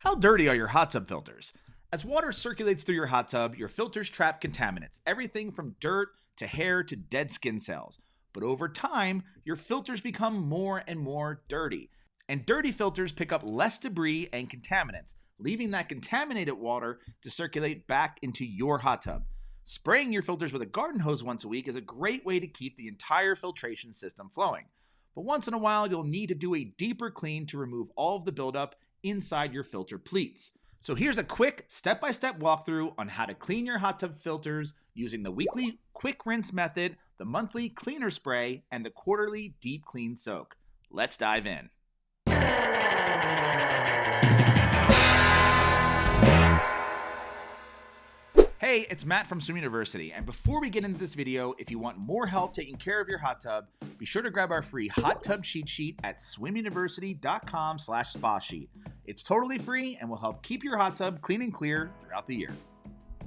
How dirty are your hot tub filters? As water circulates through your hot tub, your filters trap contaminants, everything from dirt to hair to dead skin cells. But over time, your filters become more and more dirty. And dirty filters pick up less debris and contaminants, leaving that contaminated water to circulate back into your hot tub. Spraying your filters with a garden hose once a week is a great way to keep the entire filtration system flowing. But once in a while, you'll need to do a deeper clean to remove all of the buildup inside your filter pleats. So here's a quick step-by-step walkthrough on how to clean your hot tub filters using the weekly quick rinse method, the monthly cleaner spray, and the quarterly deep clean soak. Let's dive in. Hey, it's Matt from Swim University, and before we get into this video, if you want more help taking care of your hot tub, be sure to grab our free hot tub cheat sheet at swimuniversity.com/spa sheet. It's totally free and will help keep your hot tub clean and clear throughout the year.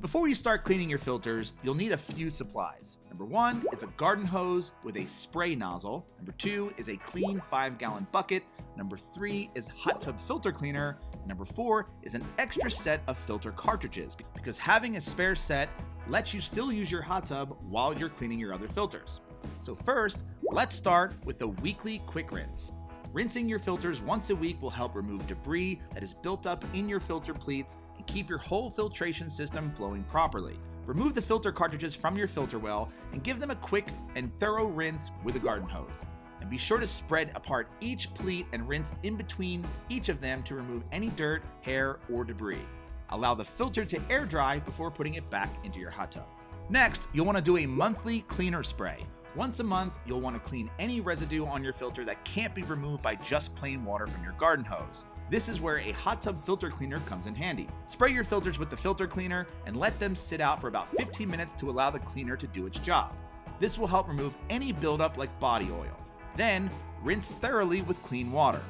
Before you start cleaning your filters, you'll need a few supplies. Number 1 is a garden hose with a spray nozzle. Number 2 is a clean 5-gallon bucket. Number 3 is hot tub filter cleaner. Number 4 is an extra set of filter cartridges, because having a spare set lets you still use your hot tub while you're cleaning your other filters. So first, let's start with the weekly quick rinse. Rinsing your filters once a week will help remove debris that is built up in your filter pleats and keep your whole filtration system flowing properly. Remove the filter cartridges from your filter well and give them a quick and thorough rinse with a garden hose. And be sure to spread apart each pleat and rinse in between each of them to remove any dirt, hair, or debris. Allow the filter to air dry before putting it back into your hot tub. Next, you'll want to do a monthly cleaner spray. Once a month, you'll want to clean any residue on your filter that can't be removed by just plain water from your garden hose. This is where a hot tub filter cleaner comes in handy. Spray your filters with the filter cleaner and let them sit out for about 15 minutes to allow the cleaner to do its job. This will help remove any buildup like body oil. Then, rinse thoroughly with clean water.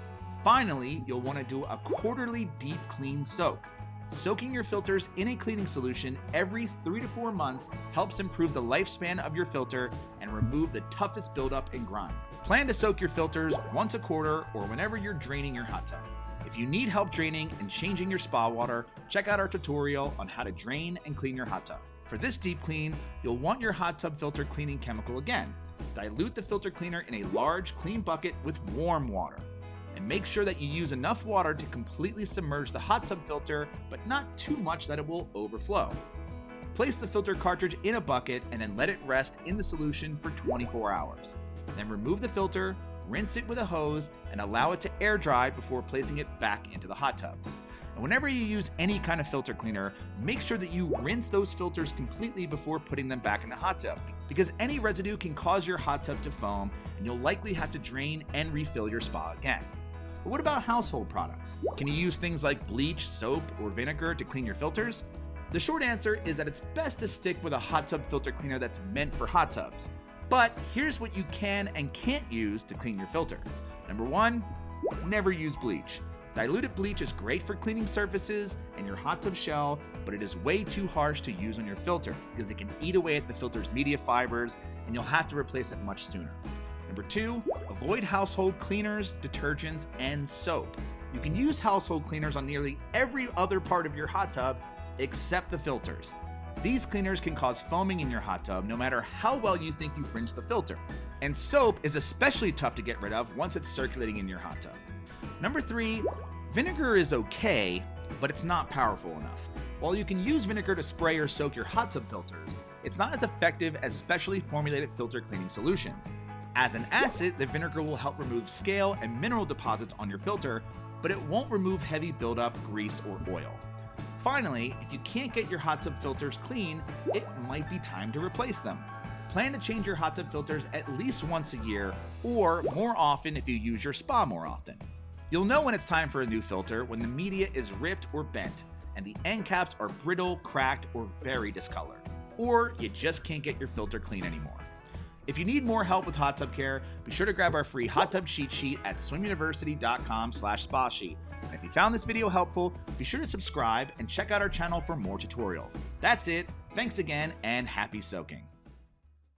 Finally, you'll want to do a quarterly deep clean soak. Soaking your filters in a cleaning solution every 3 to 4 months helps improve the lifespan of your filter and remove the toughest buildup and grime. Plan to soak your filters once a quarter or whenever you're draining your hot tub. If you need help draining and changing your spa water, check out our tutorial on how to drain and clean your hot tub. For this deep clean, you'll want your hot tub filter cleaning chemical again. Dilute the filter cleaner in a large, clean bucket with warm water. And make sure that you use enough water to completely submerge the hot tub filter, but not too much that it will overflow. Place the filter cartridge in a bucket and then let it rest in the solution for 24 hours. Then remove the filter, rinse it with a hose, and allow it to air dry before placing it back into the hot tub. And whenever you use any kind of filter cleaner, make sure that you rinse those filters completely before putting them back in the hot tub, because any residue can cause your hot tub to foam and you'll likely have to drain and refill your spa again. But what about household products? Can you use things like bleach, soap, or vinegar to clean your filters? The short answer is that it's best to stick with a hot tub filter cleaner that's meant for hot tubs. But here's what you can and can't use to clean your filter. Number 1, never use bleach. Diluted bleach is great for cleaning surfaces and your hot tub shell, but it is way too harsh to use on your filter because it can eat away at the filter's media fibers and you'll have to replace it much sooner. Number 2, avoid household cleaners, detergents, and soap. You can use household cleaners on nearly every other part of your hot tub except the filters. These cleaners can cause foaming in your hot tub no matter how well you think you've rinsed the filter. And soap is especially tough to get rid of once it's circulating in your hot tub. Number 3, vinegar is okay, but it's not powerful enough. While you can use vinegar to spray or soak your hot tub filters, it's not as effective as specially formulated filter cleaning solutions. As an acid, the vinegar will help remove scale and mineral deposits on your filter, but it won't remove heavy buildup, grease, or oil. Finally, if you can't get your hot tub filters clean, it might be time to replace them. Plan to change your hot tub filters at least once a year, or more often if you use your spa more often. You'll know when it's time for a new filter when the media is ripped or bent, and the end caps are brittle, cracked, or very discolored. Or you just can't get your filter clean anymore. If you need more help with hot tub care, be sure to grab our free hot tub cheat sheet at swimuniversity.com/spa sheet. And if you found this video helpful, be sure to subscribe and check out our channel for more tutorials. That's it. Thanks again and happy soaking.